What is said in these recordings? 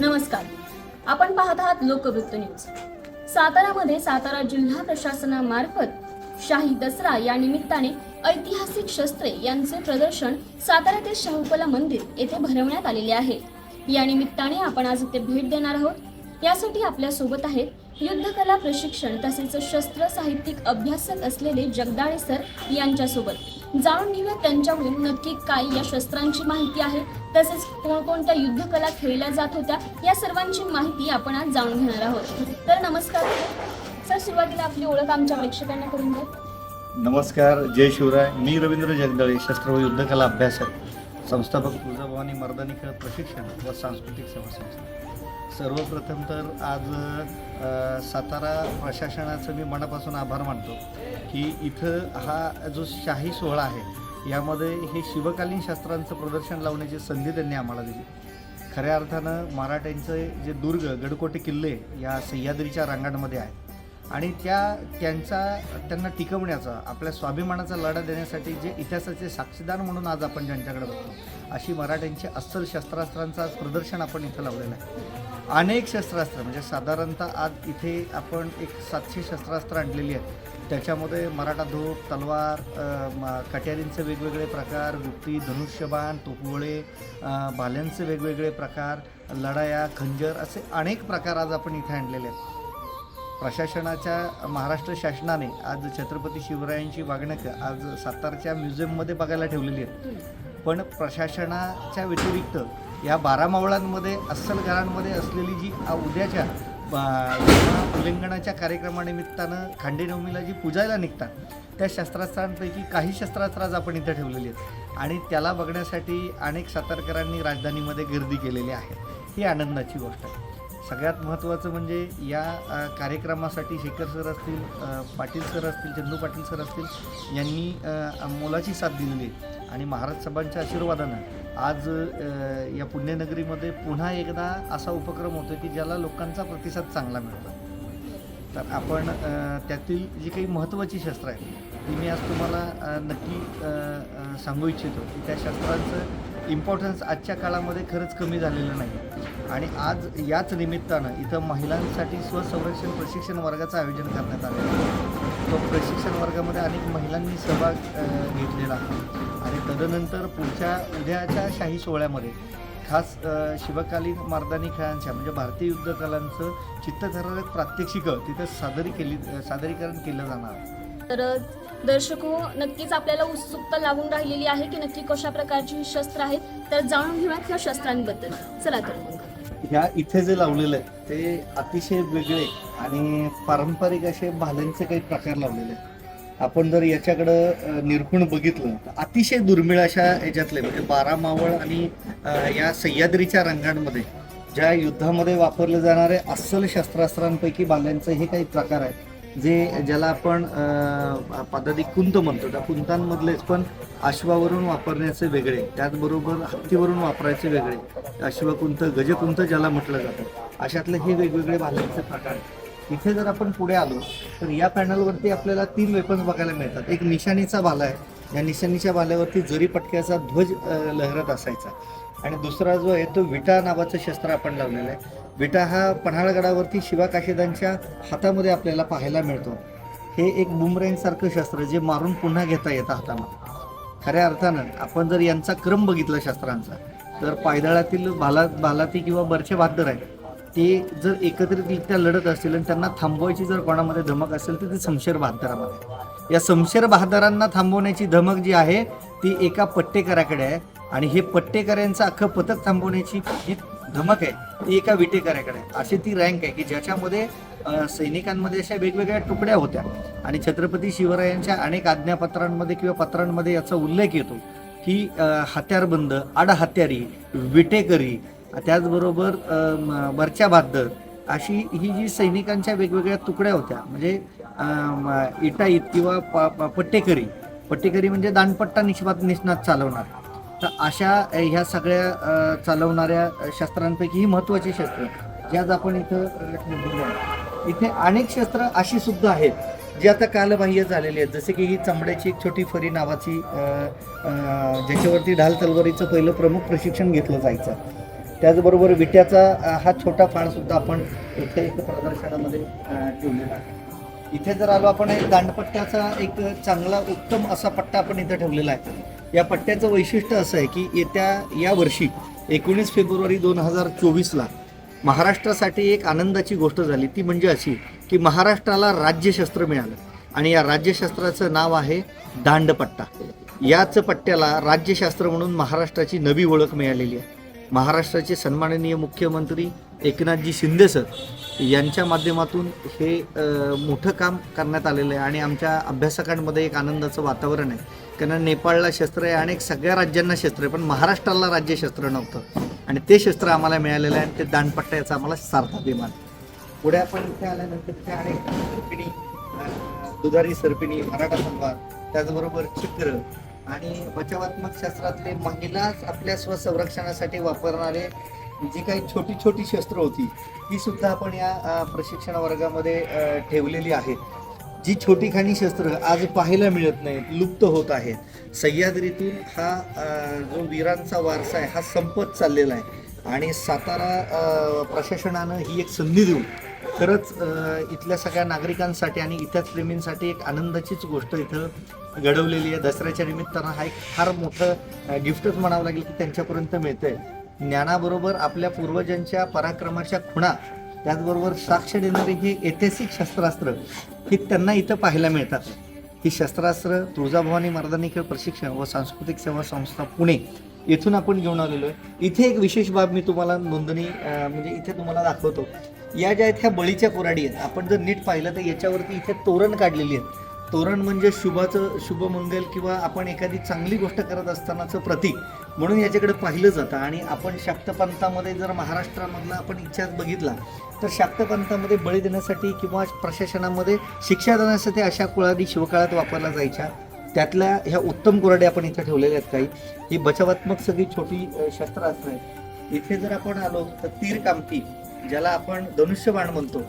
नमस्कार. आपण पाहत आहात लोकवृत्त न्यूज. सातारामध्ये सातारा जिल्हा प्रशासनामार्फत शाही दसरा या निमित्ताने ऐतिहासिक शस्त्रे यांचे प्रदर्शन साताऱ्यातील शाहूकला मंदिर येथे भरवण्यात आलेले आहे. या निमित्ताने आपण आज इथे भेट देणार आहोत. यासाठी आपल्या सोबत आहेत युद्धकला प्रशिक्षण तसेच शस्त्र साहित्यिक अभ्यासक असलेले जगदाळे सर यांच्यासोबत. जाणून घेऊया त्यांच्याकडून नक्की काय या शस्त्रांची माहिती आहे, तसेच कोणकोणत्या युद्धकला खेळल्या जात होत्या या सर्वांची माहिती आपण आज जाणून घेणार आहोत. तर नमस्कार सर, सुरुवातीला आपली ओळख आमच्या प्रेक्षकांना करून द्या. नमस्कार, जय शिवराय. मी रवींद्र जगदाळे, शस्त्र व युद्धकला अभ्यासक, संस्थापक तुळजाभवानी मर्दानी खेळ प्रशिक्षण व सांस्कृतिक सेवा संस्था. सर्वप्रथम तर आज सातारा प्रशासनाचं मी मनापासून आभार मानतो की इथं हा जो शाही सोहळा आहे यामध्ये हे शिवकालीन शस्त्रांचं प्रदर्शन लावण्याची संधी त्यांनी आम्हाला दिली. खऱ्या अर्थानं मराठ्यांचे जे दुर्ग गडकोटे किल्ले या सह्याद्रीच्या रांगांमध्ये आहे आणि त्यांना टिकवण्याचा, आपल्या स्वाभिमानाचा लढा देण्यासाठी जे इतिहासाचे साक्षीदार म्हणून आज आपण ज्यांच्याकडे बघतो अशी मराठ्यांची अस्सल शस्त्रास्त्रांचं आज प्रदर्शन आपण इथं लावलेलं आहे. अनेक शस्त्रास्त्र म्हणजे साधारणतः आज इथे आपण 700 शस्त्रास्त्र आणलेली आहेत. त्याच्यामध्ये मराठा धोप, तलवार, कट्यारींचे वेगवेगळे प्रकार, गुप्ती, धनुष्यबाण, तोफगोळे, भाल्यांचे वेगवेगळे प्रकार, लढाया, खंजर असे अनेक प्रकार आज आपण इथे आणलेले आहेत. प्रशासनाच्या, महाराष्ट्र शासनाने आज छत्रपती शिवरायांची वाघनखं आज सातारच्या म्युझियममध्ये बघायला ठेवलेली आहेत. पण प्रशासनाच्या व्यतिरिक्त या 12 मावळांमध्ये अस्सल घरांमध्ये असलेली जी उद्याच्या उल्लंघनाच्या कार्यक्रमानिमित्तानं खांडेनवमीला जी पूजायला निघतात त्या शस्त्रास्त्रांपैकी काही शस्त्रास्त्र आज आपण इथं ठेवलेली आहेत आणि त्याला बघण्यासाठी अनेक सातारकरांनी राजधानीमध्ये गर्दी केलेली आहे. ही आनंदाची गोष्ट आहे. सगळ्यात महत्त्वाचं म्हणजे या कार्यक्रमासाठी शेखर सर असतील, पाटील सर असतील, चंदू पाटील सर असतील यांनी मोलाची साथ दिलेली आहे आणि महाराज साहेबांच्या आशीर्वादानं आज या पुण्यनगरीमध्ये पुन्हा एकदा असा उपक्रम होतो की ज्याला लोकांचा प्रतिसाद चांगला मिळतो. तर आपण त्यातील जी काही महत्त्वाची शस्त्र आहेत ती मी आज तुम्हाला नक्की सांगू इच्छितो की त्या शस्त्रांचं इम्पॉर्टन्स आजच्या काळामध्ये खरंच कमी झालेलं नाही आणि आज याच निमित्तानं इथं महिलांसाठी स्वसंरक्षण प्रशिक्षण वर्गाचं आयोजन करण्यात आलं आहे. तो प्रशिक्षण वर्गामध्ये अनेक महिलांनी सहभाग घेतलेला आहे आणि तदनंतर उद्याच्या शाही सोहळ्यामध्ये खास शिवकालीन मर्दानी खेळांच्या म्हणजे भारतीय युद्ध कलांचं चित्तथरारक प्रात्यक्षिकं तिथं सादरीकरण केलं जाणार आहे. तर दर्शको, नक्कीच आपल्याला उत्सुकता लागून राहिलेली आहे की नक्की कशा प्रकारची ही शस्त्र आहेत. तर जाणून घेऊयात या शस्त्रांबद्दल. चला तर ह्या इथे जे लावलेलं आहे ते अतिशय वेगळे आणि पारंपरिक असे भाल्यांचे काही प्रकार लावलेले आहेत. आपण जर याच्याकडं निरखून बघितलं तर अतिशय दुर्मिळ अशा याच्यातले म्हणजे 12 मावळ आणि या सह्याद्रीच्या रंगांमध्ये ज्या युद्धामध्ये वापरले जाणारे अस्सल शस्त्रास्त्रांपैकी भाल्यांचे हे काही प्रकार आहेत ज्याला आपण पद्धती कुंत म्हणतो. त्या कुंतांमधलेच पण अश्वावरून वापरण्याचे वेगळे, त्याचबरोबर हत्तीवरून वापरायचे वेगळे, अश्वकुंत, गजकुंत ज्याला म्हटलं जातं, अशातले हे वेगवेगळे भाल्यांचे प्रकार आहेत. इथे जर आपण पुढे आलो तर या पॅनलवरती आपल्याला 3 वेपन्स बघायला मिळतात. एक निशाणीचा भाला आहे, या निशाणीच्या भाल्यावरती जरी पटक्याचा ध्वज लहरत असायचा आणि दुसरा जो आहे तो विटा नावाचं शस्त्र आपण लावलेलं आहे. विटा हा पन्हाळगडावरती शिवाकाशीदांच्या हातामध्ये आपल्याला पाहायला मिळतो. हे एक बुमरँग सारखं शस्त्र जे मारून पुन्हा घेता येतं हातामध्ये. खऱ्या अर्थानं आपण जर यांचा क्रम बघितला शस्त्रांचा तर पायदळातील भालाती किंवा बरचे बहादर आहेत ते जर एकत्रितरित्या लढत असतील आणि त्यांना थांबवायची जर कोणामध्ये धमक असेल तर ती शमशेर बहादरामध्ये. या शमशेर बहादरांना थांबवण्याची धमक जी आहे ती एका पट्टेकराकडे आहे आणि हे पट्टेकऱ्यांचं अख्खं पथक थांबवण्याची जी धमक आहे ती एका विटेकऱ्याकडे आहे. अशी ती रँक आहे की ज्याच्यामध्ये सैनिकांमध्ये अशा वेगवेगळ्या तुकड्या होत्या आणि छत्रपती शिवरायांच्या अनेक आज्ञापत्रांमध्ये किंवा पत्रांमध्ये याचा उल्लेख येतो की हत्यारबंद, आडहत्यारी, विटेकरी, त्याचबरोबर बरच्या बहादर अशी ही जी सैनिकांच्या वेगवेगळ्या तुकड्या होत्या म्हणजे इटाईत किंवा पट्टेकरी म्हणजे दांडपट्टा निष्णात चालवणार. तर अशा ह्या सगळ्या चालवणाऱ्या शस्त्रांपैकी ही महत्त्वाची शस्त्र जी आज आपण इथं ठेवलेली आहे. इथे अनेक शस्त्र अशी सुद्धा आहेत जी आता कालबाह्य झालेली आहेत. जसे की ही चमड्याची एक छोटी फरी नावाची ज्याच्यावरती ढाल तलवारीचं पहिलं प्रमुख प्रशिक्षण घेतलं जायचं. त्याचबरोबर विट्याचा हा छोटा फाळसुद्धा आपण इथे एक प्रदर्शनामध्ये ठेवलेला आहे. इथे जर आलो आपण एक दांडपट्ट्याचा एक चांगला उत्तम असा पट्टा आपण इथे ठेवलेला आहे. या पट्ट्याचं वैशिष्ट्य असं आहे की या वर्षी 19 फेब्रुवारी 2024ला महाराष्ट्रासाठी एक आनंदाची गोष्ट झाली. ती म्हणजे अशी की महाराष्ट्राला राज्यशस्त्र मिळालं आणि या राज्यशस्त्राचं नाव आहे दांडपट्टा. याच पट्ट्याला राज्यशास्त्र म्हणून महाराष्ट्राची नवी ओळख मिळालेली आहे. महाराष्ट्राचे सन्माननीय मुख्यमंत्री एकनाथजी शिंदे सर यांच्या माध्यमातून हे मोठं काम करण्यात आलेलं आहे आणि आमच्या अभ्यासकांमध्ये एक आनंदाचं वातावरण आहे. कारण नेपाळला शस्त्र आहे, अनेक सगळ्या राज्यांना शस्त्र आहे, पण महाराष्ट्राला राज्यशस्त्र नव्हतं आणि ते शस्त्र आम्हाला मिळालेलं आहे आणि ते दांडपट्टा याचा आम्हाला सार्थ अभिमान. पुढे आपण इथे आल्यानंतर इथे अनेक सर्पिणी, दुधारी सर्पिणी, मराठा संवाद, त्याचबरोबर चित्र आणि बचावात्मक शास्त्रातले महिलाच आपल्या स्वसंरक्षणासाठी वापरणारे जी काही छोटी छोटी शस्त्र होती ती सुद्धा आपण या प्रशिक्षण वर्गामध्ये ठेवलेली आहेत. जी छोटी खाणी शस्त्र आज पाहायला मिळत नाहीत, लुप्त होत आहेत. सह्याद्रीतून हा जो वीरांचा वारसा आहे हा संपत चाललेला आहे आणि सातारा प्रशासनानं ही एक संधी देऊन खरंच इथल्या सगळ्या नागरिकांसाठी आणि इतिहास प्रेमींसाठी एक आनंदाचीच गोष्ट इथं घडवलेली आहे. दसऱ्याच्या निमित्तानं हा एक फार मोठं गिफ्टच म्हणावं लागेल की त्यांच्यापर्यंत मिळतंय. ज्ञानाबरोबर आपल्या पूर्वजांच्या पराक्रमाच्या खुणा, त्याचबरोबर साक्ष देणारी ही ऐतिहासिक शस्त्रास्त्र ही त्यांना इथं पाहायला मिळतात. ही शस्त्रास्त्र तुळजाभवानी मर्दानी खेळ प्रशिक्षण व सांस्कृतिक सेवा संस्था पुणे येथून आपण घेऊन आलेलो आहे. इथे एक विशेष बाब मी तुम्हाला नोंदणी म्हणजे इथे तुम्हाला दाखवतो. या ज्या आहेत ह्या बळीच्या कुऱ्हाडी आहेत. आपण जर नीट पाहिलं तर याच्यावरती इथे तोरण काढलेली आहेत. तोरण म्हणजे शुभमंगल किंवा आपण एखादी चांगली गोष्ट करत असतानाचं प्रतीक म्हणून याच्याकडे पाहिलं जातं. आणि आपण शाक्तपंथामध्ये जर महाराष्ट्रामधला आपण इतिहास बघितला तर शाक्तपंथामध्ये बळी देण्यासाठी किंवा प्रशासनामध्ये शिक्षा देण्यासाठी अशा कुऱ्हाडी शिवकाळात वापरल्या जायच्या. त्यातल्या ह्या उत्तम कुऱ्हाडी आपण इथे ठेवलेल्या आहेत. काही ही बचावात्मक सगळी छोटी शस्त्रास्त्र आहेत. इथे जर आपण आलो तर तीर कामठी, ज्याला आपण धनुष्यबाण म्हणतो,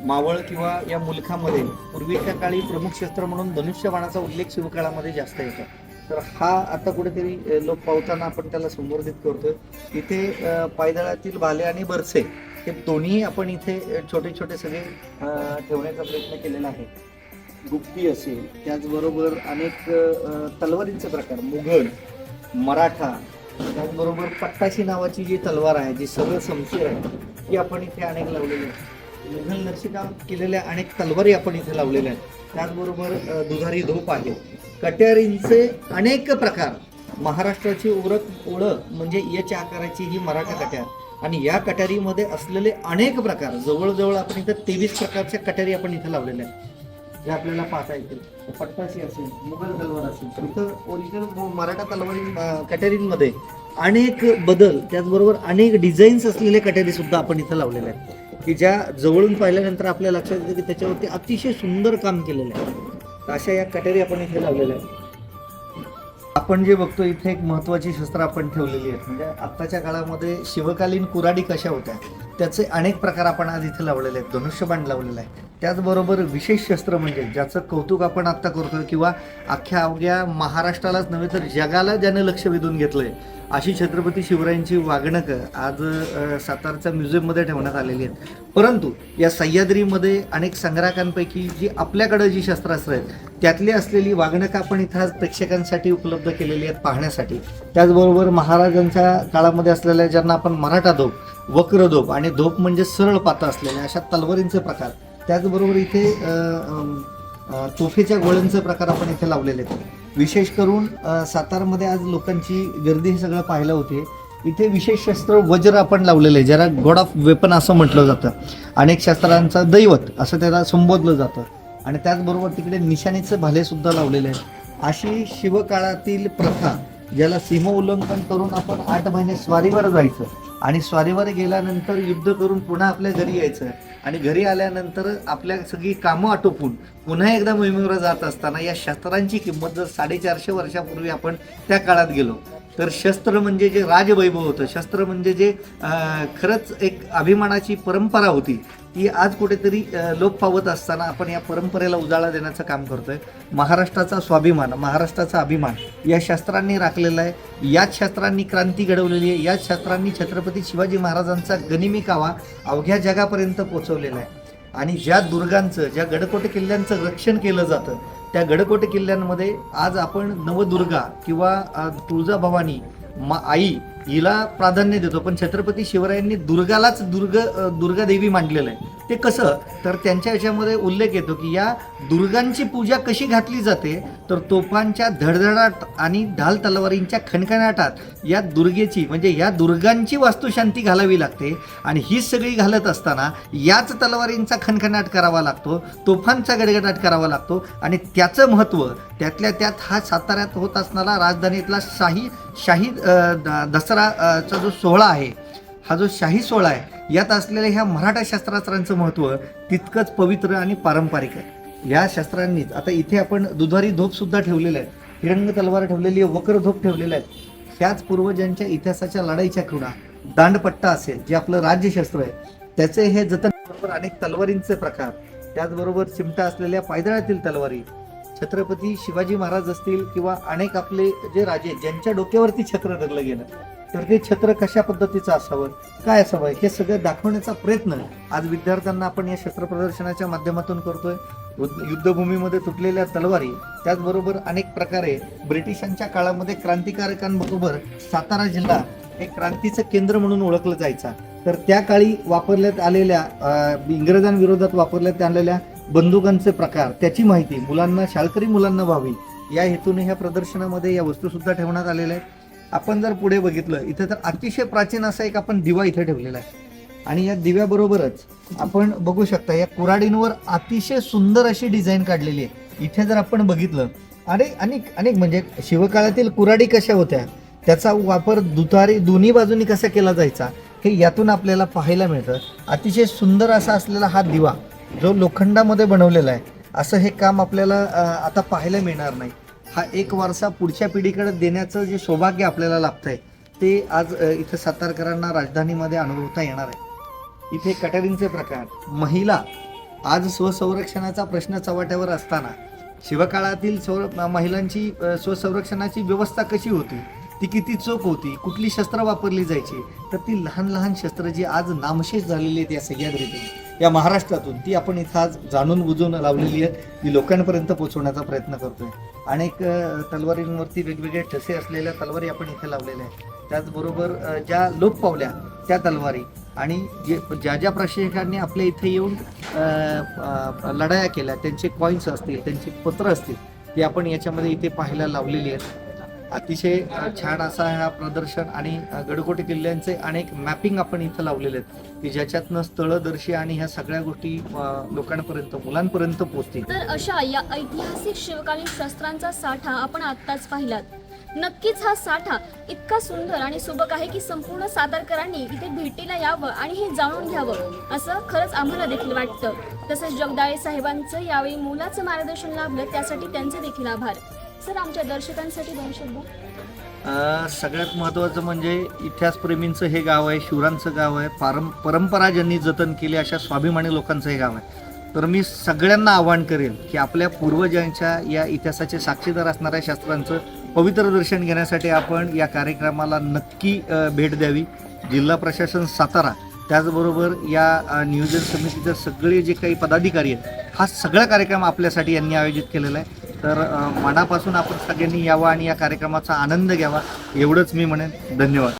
मावळ किंवा या मुलखामध्ये पूर्वीच्या काळी प्रमुख शस्त्र म्हणून धनुष्यबाणाचा उल्लेख शिवकाळामध्ये जास्त येतो. तर हा आता कुठेतरी लोक पावताना आपण त्याला संबोधित करतोय. इथे पायदळातील भाले आणि बरसे हे दोन्ही आपण इथे छोटे छोटे सगळे ठेवण्याचा प्रयत्न केलेला आहे. गुप्ती असेल, त्याचबरोबर अनेक तलवारींचे प्रकार, मुघल, मराठा, त्याचबरोबर पट्टाशी नावाची जी तलवार आहे, जी सरळ समशीर आहे, ती आपण इथे अनेक लावलेली आहे. मुघल नक्षीकाम केलेल्या अनेक तलवारी आपण इथे लावलेल्या आहेत. त्याचबरोबर दुधारी धोप आहे. कट्यारींचे अनेक प्रकार. महाराष्ट्राची ओळख म्हणजे याच्या आकाराची ही मराठा कट्यार आणि या कट्यारीमध्ये असलेले अनेक प्रकार, जवळजवळ आपण इथं 23 प्रकारच्या कट्यारी आपण इथे लावलेल्या आहेत. जे आपल्याला पाहता येतील. पट्टाशी असेल, मुघल तलवार असेल, इथं ओरिजिनल मराठा तलवारी कट्यारींमध्ये अनेक बदल, त्याचबरोबर अनेक डिझाईन्स असलेले कट्यारी सुद्धा आपण इथं लावलेले आहेत की ज्या जवळून पाहिल्यानंतर आपल्या लक्षात येतं की त्याच्यावरती अतिशय सुंदर काम केलेलं आहे. अशा या कट्यारी आपण इथे लावलेल्या आहेत. आपण जे बघतो इथे एक महत्त्वाची शस्त्र आपण ठेवलेली आहेत. म्हणजे आत्ताच्या काळामध्ये शिवकालीन कुऱ्हाडी कशा होत्या त्याचे अनेक प्रकार आपण आज इथे लावलेले आहेत. धनुष्यबाण लावलेलं आहे. त्याचबरोबर विशेष शस्त्र म्हणजे ज्याचं कौतुक आपण आत्ता करतोय किंवा अख्ख्या अवघ्या महाराष्ट्रालाच नव्हे तर जगाला ज्यानं लक्ष वेधून घेतलंय अशी छत्रपती शिवरायांची वाघनकं आज सातारच्या म्युझियममध्ये ठेवण्यात आलेली आहेत. परंतु या सह्याद्रीमध्ये अनेक संग्राहकांपैकी जी आपल्याकडे जी शस्त्रास्त्र आहेत त्यातली असलेली वाघनकं आपण इथं आज प्रेक्षकांसाठी उपलब्ध केलेली आहेत पाहण्यासाठी. त्याचबरोबर महाराजांच्या काळामध्ये असलेल्या ज्यांना आपण मराठा धोप, वक्र धोप आणि धोप म्हणजे सरळ पाता असलेल्या अशा तलवारींचे प्रकार, त्याचबरोबर इथे तोफेच्या गोळ्यांचे प्रकार आपण इथे लावलेले आहेत. विशेष करून सातारमध्ये आज लोकांची गर्दी हे सगळं पाहायला होते. इथे विशेष शस्त्र वज्र आपण लावलेलं आहे, ज्याला गॉड ऑफ वेपन असं म्हटलं जातं. अनेक शस्त्रांचा दैवत असं त्याला संबोधलं जातं. आणि त्याचबरोबर तिकडे निशाणीचे भाले सुद्धा लावलेले आहेत. अशी शिवकाळातील प्रथा, ज्याला सीमा उल्लंघन करून आपण 8 महिने स्वारीवर जायचं आणि स्वारीवर गेल्यानंतर युद्ध करून पुन्हा आपल्या घरी यायचं आणि घरी आल्यानंतर आपल्या सगळी कामं आटोपून पुन्हा एकदा मोहिमेवर जात असताना या शस्त्रांची किंमत जर 450 वर्षापूर्वी आपण त्या काळात गेलो तर शस्त्र म्हणजे जे राजवैभव होतं, शस्त्र म्हणजे जे खरंच एक अभिमानाची परंपरा होती, ती आज कुठेतरी लोप पावत असताना आपण या परंपरेला उजाळा देण्याचं काम करतोय. महाराष्ट्राचा स्वाभिमान, महाराष्ट्राचा अभिमान या शस्त्रांनी राखलेला आहे. याच शस्त्रांनी क्रांती घडवलेली आहे. याच शस्त्रांनी छत्रपती शिवाजी महाराजांचा गनिमी कावा अवघ्या जगापर्यंत पोहोचवलेला आहे. आणि ज्या दुर्गांचं, ज्या गडकोटे किल्ल्यांचं रक्षण केलं जातं, त्या गडकोटे किल्ल्यांमध्ये आज आपण नवदुर्गा किंवा तुळजाभवानी आई हिला प्राधान्य देतो, पण छत्रपती शिवरायांनी दुर्गालाच दुर्गा देवी मांडलेलं आहे. ते कसं, तर त्यांच्या याच्यामध्ये उल्लेख येतो की या दुर्गांची पूजा कशी घातली जाते, तर तोफांच्या धडधडाट आणि ढाल तलवारींच्या खणखणाटात या दुर्गेची म्हणजे या दुर्गांची वास्तुशांती घालावी लागते. आणि ही सगळी घालत असताना याच तलवारींचा खणखणाट करावा लागतो, तोफांचा गडगडाट करावा लागतो. आणि त्याचं महत्त्व त्यातल्या त्यात हा साताऱ्यात होत असणारा राजधानीतला शाही दसराचा जो सोहळा आहे, हा जो शाही सोहळा आहे, यात असलेल्या ह्या मराठा शस्त्रास्त्रांचं महत्त्व तितकंच पवित्र आणि पारंपरिक आहे. या शस्त्रांनीच आता इथे आपण दुधारी धोप सुद्धा ठेवलेल्या आहेत, हिरंग तलवार ठेवलेली आहे, वक्र धोप ठेवलेले आहेत. ह्याच पूर्वजांच्या इतिहासाच्या लढाईच्या खुणा, दांडपट्टा असेल जे आपलं राज्यशस्त्र आहे त्याचे हे जतन, अनेक तलवारींचे प्रकार, त्याचबरोबर चिमटा असलेल्या पायदळातील तलवारी, छत्रपती शिवाजी महाराज असतील किंवा अनेक आपले जे राजे ज्यांच्या डोक्यावरती छत्र धरलं गेलं, तर ते छत्र कशा पद्धतीचं असावं, काय असावं, हे सगळं दाखवण्याचा प्रयत्न आज विद्यार्थ्यांना आपण या शस्त्र प्रदर्शनाच्या माध्यमातून करतोय. युद्धभूमीमध्ये तुटलेल्या तलवारी, त्याचबरोबर अनेक प्रकारे ब्रिटिशांच्या काळामध्ये क्रांतिकारकांबरोबर सातारा जिल्हा हे क्रांतीचं केंद्र म्हणून ओळखलं जायचा. तर त्या काळी वापरण्यात आलेल्या इंग्रजांविरोधात वापरण्यात आलेल्या बंदुकांचे प्रकार, त्याची माहिती मुलांना, शाळकरी मुलांना व्हावी या हेतूने ह्या प्रदर्शनामध्ये या वस्तू सुद्धा ठेवण्यात आलेल्या आहेत. आपण जर पुढे बघितलं इथे तर अतिशय प्राचीन असा एक आपण दिवा इथे ठेवलेला आहे. आणि या दिव्याबरोबरच आपण बघू शकता या कुऱ्हाडींवर अतिशय सुंदर अशी डिझाईन काढलेली आहे. इथे जर आपण बघितलं अनेक म्हणजे शिवकाळातील कुऱ्हाडी कशा होत्या, त्याचा वापर दोन्ही बाजूनी कसा केला जायचा, हे यातून आपल्याला पाहायला मिळतं. अतिशय सुंदर असा असलेला हा दिवा जो लोखंडामध्ये बनवलेला आहे, असं हे काम आपल्याला आता पाहायला मिळणार नाही. हा एक वारसा पुढच्या पिढीकडे देण्याचं जे सौभाग्य आपल्याला लाभतंय ते आज इथं सातारकरांना राजधानीमध्ये अनुभवता येणार आहे. इथे कटारींचे प्रकार, महिला आज स्वसंरक्षणाचा प्रश्न चव्हाट्यावर असताना शिवकाळातील महिलांची स्वसंरक्षणाची व्यवस्था कशी होती, ती किती चोख होती, कुठली शस्त्र वापरली जायची, तर ती लहान लहान शस्त्र जी आज नामशेष झालेली आहेत या सगळ्या रीतीने या महाराष्ट्रातून, ती आपण इथं आज जाणून बुजून लावलेली आहेत, ती लोकांपर्यंत पोहोचवण्याचा प्रयत्न करतोय. अनेक तलवारींवरती वेगवेगळे ठसे असलेल्या तलवारी आपण इथे लावलेल्या आहेत. त्याचबरोबर ज्या लोप पावल्या त्या तलवारी आणि ज्या प्रशिक्षकांनी आपल्या इथे येऊन लढाया केल्या त्यांचे कॉईन्स असतील, त्यांची पत्र असतील, ती आपण याच्यामध्ये इथे पाहायला लावलेली आहेत. अतिशय छान असा हा प्रदर्शन आणि गडकोटे किल्ल्यांचे अनेक मॅपिंग आपण इथं लावलेले आहेत की ज्याच्यातनं स्थळदर्शी आणि ह्या सगळ्या गोष्टी लोकांपर्यंत, मुलांपर्यंत पोहोचतील. तर अशा या ऐतिहासिक शिवकालीन शस्त्रांचा साठा आपण आत्ताच पाहिलात. नक्कीच हा साठा इतका सुंदर आणि सुबक आहे की संपूर्ण सातारकरांनी इथे भेटीला यावं आणि हे जाणून घ्यावं असं खरंच आम्हाला देखील वाटतं. तसंच जगदाळे साहेबांचं यावेळी मोलाचं मार्गदर्शन लाभलं, त्यासाठी त्यांचे देखील आभार. सर, आमच्या दर्शकांसाठी दोन शब्द. सगळ्यात महत्त्वाचं म्हणजे इतिहासप्रेमींचं हे गाव आहे, शिवरांचं गाव आहे, परंपरा ज्यांनी जतन केली अशा स्वाभिमानी लोकांचं हे गाव आहे. तर मी सगळ्यांना आवाहन करेन की आपल्या पूर्वजांच्या या इतिहासाचे साक्षीदार असणाऱ्या शास्त्रांचं पवित्र दर्शन घेण्यासाठी आपण या कार्यक्रमाला नक्की भेट द्यावी. जिल्हा प्रशासन सातारा, त्याचबरोबर या नियोजन समितीचे सगळे जे काही पदाधिकारी आहेत, हा सगळा कार्यक्रम आपल्यासाठी यांनी आयोजित केलेला आहे. तर मनापासून आपण सगळ्यांनी यावं आणि या कार्यक्रमाचा आनंद घ्यावा एवढंच मी म्हणेन. धन्यवाद.